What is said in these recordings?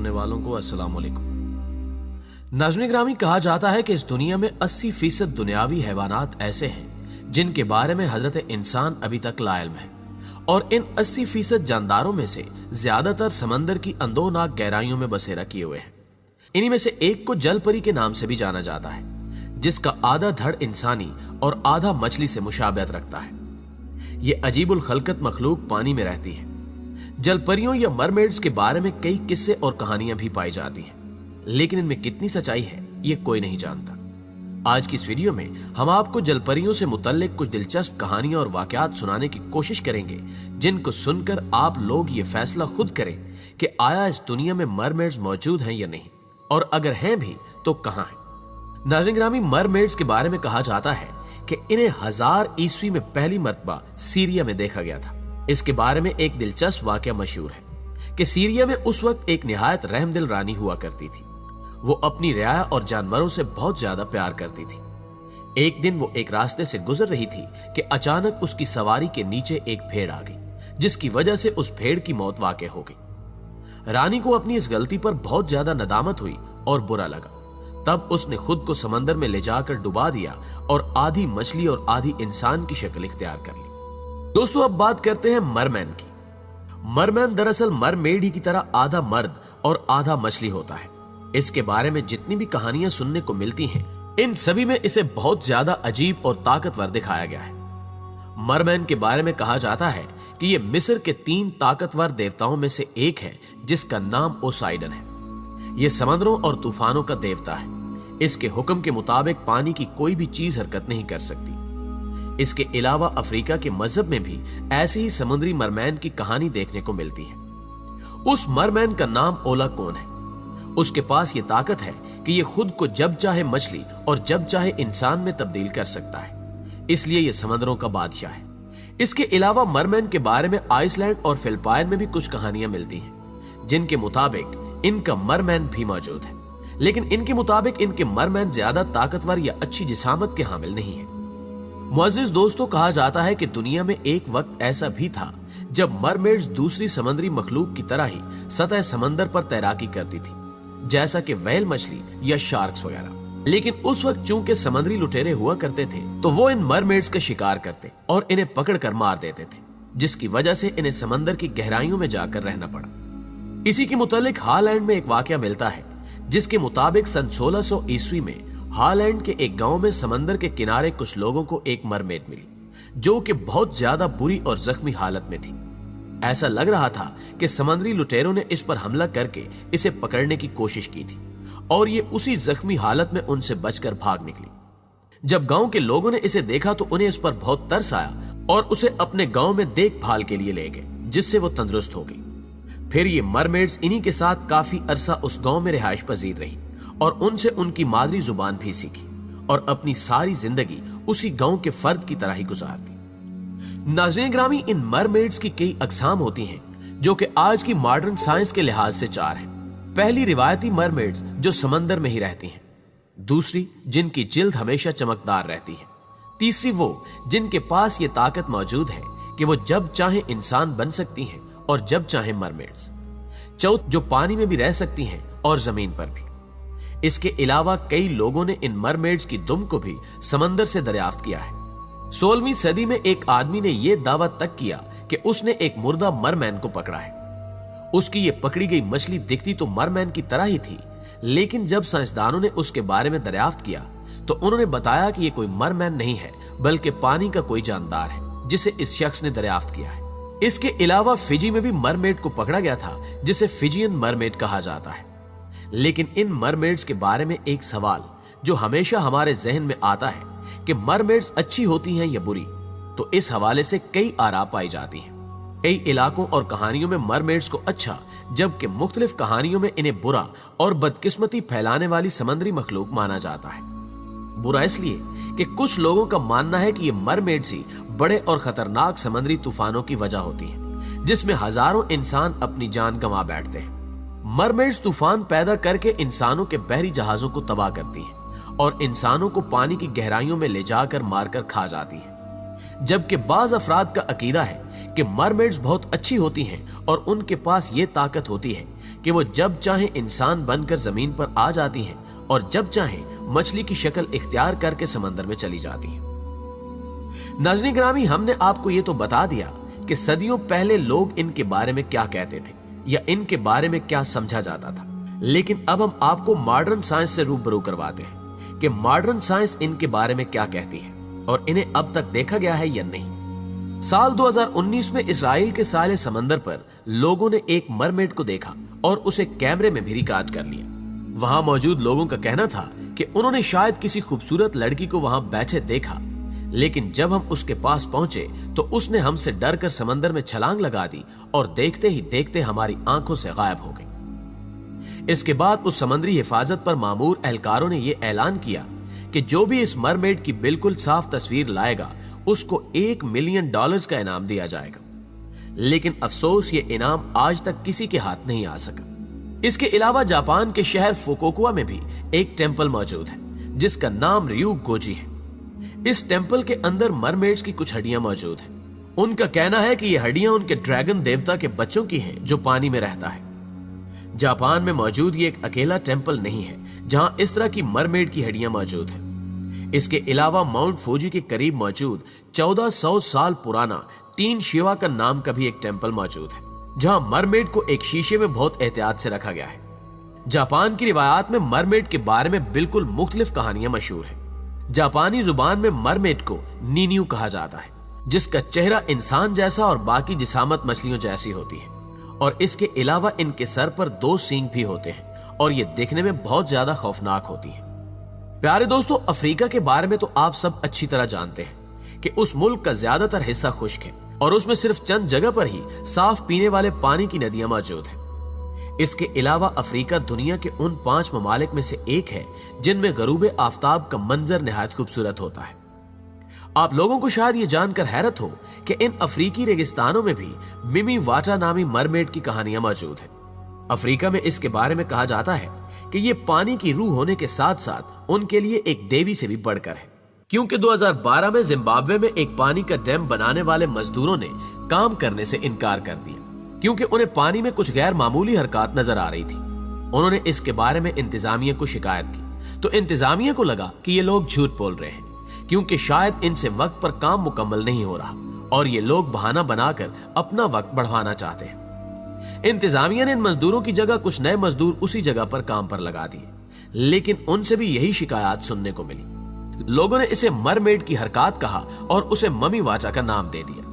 सुनने वालों को अस्सलाम वालेकुम। नाज़रीन ग्रामी, कहा जाता है कि इस दुनिया में 80% दुनियावी हैवानात ऐसे हैं जिनके बारे में हजरत इंसान अभी तक लाइल्म है, और इन 80% जानदारों में से ज्यादातर समंदर की अंदोनाक गहराइयों में बसेरा किए हुए हैं। इन्हीं में से एक को जल परी के नाम से भी जाना जाता है, जिसका आधा धड़ इंसानी और आधा मछली से मुशाबहत रखता है। ये अजीबुल खलकत मखलूक पानी में रहती है। जल परियों या मरमेड्स के बारे में कई किस्से और कहानियां भी पाई जाती हैं, लेकिन इनमें कितनी सच्चाई है ये कोई नहीं जानता। आज की इस वीडियो में हम आपको जल परियों से मुतल्लिक कुछ दिलचस्प कहानियां और वाकयात सुनाने की कोशिश करेंगे, जिनको सुनकर आप लोग ये फैसला खुद करें कि आया इस दुनिया में मरमेड्स मौजूद हैं या नहीं, और अगर हैं भी तो कहां हैं। नाज़रीन ग्रामी, मरमेड्स के बारे में कहा जाता है कि इन्हें 1000 ईस्वी में पहली मर्तबा सीरिया में देखा गया था। इसके बारे में एक दिलचस्प वाकया मशहूर है कि सीरिया में उस वक्त एक निहायत रहमदिल रानी हुआ करती थी। वो अपनी रियाया और जानवरों से बहुत ज्यादा प्यार करती थी। एक दिन वो एक रास्ते से गुजर रही थी कि अचानक उसकी सवारी के नीचे एक भेड़ आ गई, जिसकी वजह से उस भेड़ की मौत वाक़ई हो गई। रानी को अपनी इस गलती पर बहुत ज्यादा नदामत हुई और बुरा लगा। तब उसने खुद को समंदर में ले जाकर डुबा दिया और आधी मछली और आधी इंसान की शक्ल इख्तियार कर ली। दोस्तों, अब बात करते हैं मरमैन की। मरमैन दरअसल मरमेड ही की तरह आधा मर्द और आधा मछली होता है। इसके बारे में जितनी भी कहानियां सुनने को मिलती हैं, इन सभी में इसे बहुत ज्यादा अजीब और ताकतवर दिखाया गया है। मरमैन के बारे में कहा जाता है कि ये मिस्र के 3 ताकतवर देवताओं में से एक है, जिसका नाम ओसाइडन है। यह समंदरों और तूफानों का देवता है। इसके हुक्म के मुताबिक पानी की कोई भी चीज हरकत नहीं कर सकती। इसके अलावा अफ्रीका के मजहब में भी ऐसे ही समुद्री मरमैन की कहानी देखने को मिलती है। उस मरमैन का नाम ओलाकोन है। उसके पास ये ताकत है कि ये खुद को जब चाहे मछली और जब चाहे इंसान में तब्दील कर सकता है, इसलिए ये समंदरों का बादशाह है। इसके अलावा मरमैन के बारे में आइसलैंड और फिलिपाइन में भी कुछ कहानियां मिलती हैं, जिनके मुताबिक इनका मरमैन भी मौजूद है, लेकिन इनके मुताबिक इनके मरमैन ज्यादा ताकतवर या अच्छी जिसामत के हामिल नहीं है। मुअज़्ज़िज़ दोस्तों, कहा जाता है कि दुनिया में एक वक्त ऐसा भी था जब मरमेड्स दूसरी समुद्री मखलूक की तरह ही सतह समंदर पर तैराकी करती थी, जैसा कि व्हेल मछली या शार्क्स वगैरह। लेकिन उस वक्त चूंकि समुद्री लुटेरे हुआ करते थे, तो वो इन मरमेड्स का शिकार करते और इन्हें पकड़कर मार देते थे, जिसकी वजह से इन्हें समंदर की गहराइयों में जाकर रहना पड़ा। इसी के मुतालिक हॉलैंड में एक वाकया मिलता है, जिसके मुताबिक सन 1600 ईस्वी में हॉलैंड के एक गांव में समंदर के किनारे कुछ लोगों को एक मरमेड मिली, जो कि बहुत ज्यादा बुरी और जख्मी हालत में थी। ऐसा लग रहा था कि समुद्री लुटेरों ने इस पर हमला करके इसे पकड़ने की कोशिश की थी, और ये उसी जख्मी हालत में उनसे बचकर भाग निकली। जब गांव के लोगों ने इसे देखा तो उन्हें इस पर बहुत तरस आया और उसे अपने गांव में देखभाल के लिए ले गए, जिससे वो तंदुरुस्त हो गई। फिर ये मरमेड्स इन्हीं के साथ काफी अरसा उस गांव में रिहाइश पजीर रही और उनसे उनकी मादरी जुबान भी सीखी और अपनी सारी जिंदगी उसी गांव के फर्द की तरह ही गुजार दी। नाज़रीन ग्रामी, इन मरमेड्स की कई अक़साम होती हैं, जो कि आज की मॉडर्न साइंस के लिहाज से 4 हैं। पहली, रिवायती मरमेड्स जो समंदर में ही रहती हैं। दूसरी, जिनकी जिल्द हमेशा चमकदार रहती है। तीसरी, वो जिनके पास ये ताकत मौजूद है कि वो जब चाहे इंसान बन सकती हैं और जब चाहे मरमेड्स। चौथ, जो पानी में भी रह सकती हैं और जमीन पर भी। इसके अलावा कई लोगों ने इन मरमेड्स की दुम को भी समंदर से दरियाफ्त किया है। 16वीं सदी में एक आदमी ने यह दावा तक किया कि उसने एक मुर्दा मरमैन को पकड़ा है। उसकी ये पकड़ी गई मछली दिखती तो मरमैन की तरह ही थी, लेकिन जब साइंसदानों ने उसके बारे में दरियाफ्त किया तो उन्होंने बताया कि यह कोई मरमैन नहीं है, बल्कि पानी का कोई जानदार है, जिसे इस शख्स ने दरियाफ्त किया है। इसके अलावा फिजी में भी मरमेड को पकड़ा गया था, जिसे फिजियन मरमेड कहा जाता है। लेकिन इन मरमेड्स के बारे में एक सवाल जो हमेशा हमारे जहन में आता है कि मरमेड्स अच्छी होती हैं या बुरी, तो इस हवाले से कई आरा पाई जाती हैं। कई इलाकों और कहानियों में मरमेड्स को अच्छा, जबकि मुख्तलिफ कहानियों में इन्हें बुरा और बदकिस्मती फैलाने वाली समुद्री मखलूक माना जाता है। बुरा इसलिए कि कुछ लोगों का मानना है कि ये मरमेड्स ही बड़े और खतरनाक समुद्री तूफानों की वजह होती हैं, जिसमें हजारों इंसान अपनी जान गंवा बैठते हैं। मरमेड्स तूफान पैदा करके इंसानों के बहरी जहाजों को तबाह करती हैं और इंसानों को पानी की गहराइयों में ले जाकर मारकर खा जाती हैं। जबकि बाज अफराद का अकीदा है कि मरमेड्स बहुत अच्छी होती हैं और उनके पास ये ताकत होती है कि वो जब चाहे इंसान बनकर जमीन पर आ जाती हैं और जब चाहे मछली की शक्ल इख्तियार करके समंदर में चली जाती हैं। नाज़रीन गिरामी, हमने आपको ये तो बता दिया कि सदियों पहले लोग इनके बारे में क्या कहते थे या इनके बारे में क्या समझा जाता था, लेकिन अब हम आपको मॉडर्न साइंस से रूबरू करवाते हैं कि मॉडर्न साइंस इनके बारे में क्या कहती है और इन्हें अब तक देखा गया है या नहीं। साल 2019 में इजराइल के साले समंदर पर लोगों ने एक मरमेड को देखा और उसे कैमरे में भी रिकॉर्ड कर लिया। वहां मौजूद लोगों का कहना था कि उन्होंने शायद किसी खूबसूरत लड़की को वहां बैठे देखा, लेकिन जब हम उसके पास पहुंचे तो उसने हमसे डरकर समंदर में छलांग लगा दी और देखते ही देखते हमारी आंखों से गायब हो गई। इसके बाद उस समुद्री हिफाजत पर मामूर एहलकारों ने यह ऐलान किया कि जो भी इस मरमेड की बिल्कुल साफ तस्वीर लाएगा उसको $1 मिलियन का इनाम दिया जाएगा। लेकिन अफसोस ये इनाम आज तक किसी के हाथ नहीं आ सका। इसके अलावा जापान के शहर फुकुओका में भी एक टेंपल मौजूद है जिसका नाम ryugoji है। इस टेंपल के अंदर मरमेड्स की कुछ हड्डियां मौजूद हैं। उनका कहना है कि ये हड्डियां उनके ड्रैगन देवता के बच्चों की हैं जो पानी में रहता है। जापान में मौजूद ये एक अकेला टेंपल नहीं है जहां इस तरह की मरमेड की हड्डियां मौजूद हैं। इसके अलावा माउंट फूजी के करीब मौजूद 1400 साल पुराना 3 शिवा का नाम का भी एक टेंपल मौजूद है जहां मरमेड को एक शीशे में बहुत एहतियात से रखा गया है। जापान की रिवायात में मरमेड के बारे में बिल्कुल मुख्तलिफ कहानियां मशहूर हैं। जापानी जुबान में मरमेड को नीन्यू कहा जाता है, जिसका चेहरा इंसान जैसा और बाकी जिसामत मछलियों जैसी होती है और इसके अलावा इनके सर पर 2 सींग भी होते हैं और ये देखने में बहुत ज्यादा खौफनाक होती है। प्यारे दोस्तों, अफ्रीका के बारे में तो आप सब अच्छी तरह जानते हैं कि उस मुल्क का ज्यादातर हिस्सा खुश्क है और उसमें सिर्फ चंद जगह पर ही साफ पीने वाले पानी की नदियां मौजूद हैं। इसके अलावा अफ्रीका दुनिया के उन 5 ममालिक में से एक है जिनमें गरूब आफ्ताब का मंजर निहायत खूबसूरत होता है। आप लोगों को शायद ये जानकर हैरत हो कि इन अफ्रीकी रेगिस्तानों में भी मिमी वाटा नामी मरमेड की कहानियां मौजूद है। अफ्रीका में इसके बारे में कहा जाता है कि ये पानी की रूह होने के साथ साथ उनके लिए एक देवी से भी बढ़कर है, क्योंकि 2012 में जिम्बाब्वे में एक पानी का डैम बनाने वाले मजदूरों ने काम करने से इनकार कर दिया क्योंकि उन्हें पानी में कुछ गैर मामूली हरकत नजर आ रही थी। उन्होंने इसके बारे में इंतजामिया को शिकायत की तो इंतजामिया को लगा कि ये लोग झूठ बोल रहे हैं क्योंकि शायद इनसे वक्त पर काम मुकम्मल नहीं हो रहा और ये लोग बहाना बनाकर अपना वक्त बढ़वाना चाहते हैं। इंतजामिया ने इन मजदूरों की जगह कुछ नए मजदूर उसी जगह पर काम पर लगा दिए, लेकिन उनसे भी यही शिकायत सुनने को मिली। लोगों ने इसे मरमेड की हरकत कहा और उसे ममी वाटा का नाम दे दिया।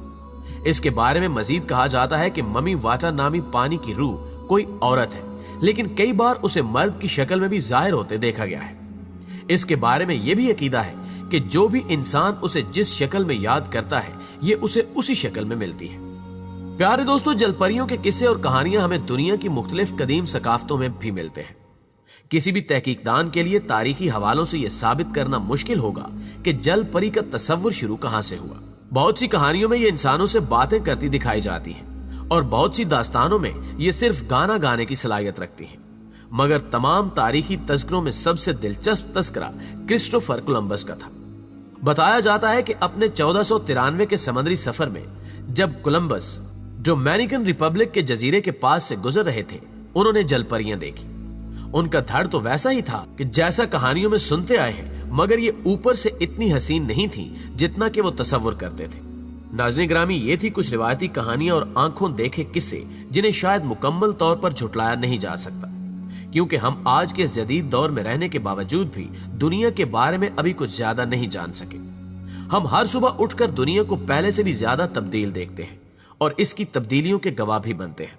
इसके बारे में मजीद कहा जाता है कि ममी वाटा नामी पानी की रूह कोई औरत है, लेकिन कई बार उसे मर्द की शक्ल में भी जाहिर होते देखा गया है। इसके बारे में यह भी अकीदा है कि जो भी इंसान उसे जिस शक्ल में याद करता है ये उसे उसी शक्ल में मिलती है। प्यारे दोस्तों, जलपरियों के किस्से और कहानियां हमें दुनिया की मुख्तलिफ कदीम सकाफतों में भी मिलते हैं। किसी भी तहकीकदान के लिए तारीखी हवालों से यह साबित करना मुश्किल होगा कि जल परी का तस्वुर शुरू कहां से हुआ। बहुत सी कहानियों में ये इंसानों से बातें करती दिखाई जाती हैं और बहुत सी दास्तानों में ये सिर्फ गाना गाने की सलाहियत रखती हैं। मगर तमाम तारीखी तस्करों में सबसे दिलचस्प तस्करा क्रिस्टोफर कोलंबस का था। बताया जाता है कि अपने 1493 के समुद्री सफर में जब कोलंबस डोमिनिकन रिपब्लिक के जजीरे के पास से गुजर रहे थे, उन्होंने जलपरियां देखी। उनका धड़ तो वैसा ही था कि जैसा कहानियों में सुनते आए हैं, मगर ये ऊपर से इतनी हसीन नहीं थी जितना कि वो तसव्वुर करते थे। नाज़रीन गिरामी, ये थी कुछ रिवायती कहानियां और आंखों देखे किस्से जिन्हें शायद मुकम्मल तौर पर झुटलाया नहीं जा सकता, क्योंकि हम आज के इस जदीद दौर में रहने के बावजूद भी दुनिया के बारे में अभी कुछ ज्यादा नहीं जान सके। हम हर सुबह उठकर दुनिया को पहले से भी ज्यादा तब्दील देखते हैं और इसकी तब्दीलियों के गवाह भी बनते हैं।